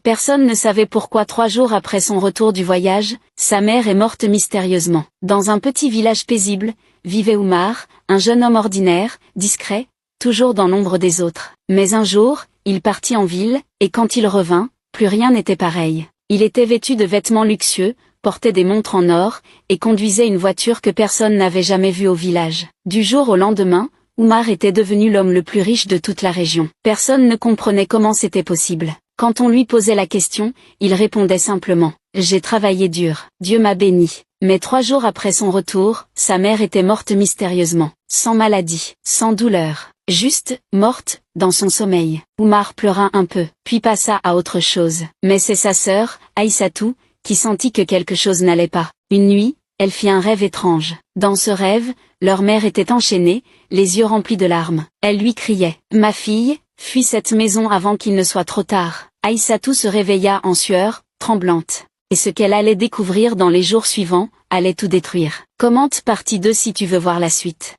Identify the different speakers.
Speaker 1: Personne ne savait pourquoi 3 jours après son retour du voyage, sa mère est morte mystérieusement. Dans un petit village paisible, vivait Oumar, un jeune homme ordinaire, discret, toujours dans l'ombre des autres. Mais un jour, il partit en ville, et quand il revint, plus rien n'était pareil. Il était vêtu de vêtements luxueux, portait des montres en or, et conduisait une voiture que personne n'avait jamais vue au village. Du jour au lendemain, Oumar était devenu l'homme le plus riche de toute la région. Personne ne comprenait comment c'était possible. Quand on lui posait la question, il répondait simplement « J'ai travaillé dur, Dieu m'a béni ». Mais 3 jours après son retour, sa mère était morte mystérieusement, sans maladie, sans douleur, juste, morte, dans son sommeil. Oumar pleura un peu, puis passa à autre chose. Mais c'est sa sœur, Aïssatou, qui sentit que quelque chose n'allait pas. Une nuit, elle fit un rêve étrange. Dans ce rêve, leur mère était enchaînée, les yeux remplis de larmes. Elle lui criait « Ma fille, fuis cette maison avant qu'il ne soit trop tard ». Aïssatou se réveilla en sueur, tremblante. Et ce qu'elle allait découvrir dans les jours suivants, allait tout détruire. Commente partie 2 si tu veux voir la suite.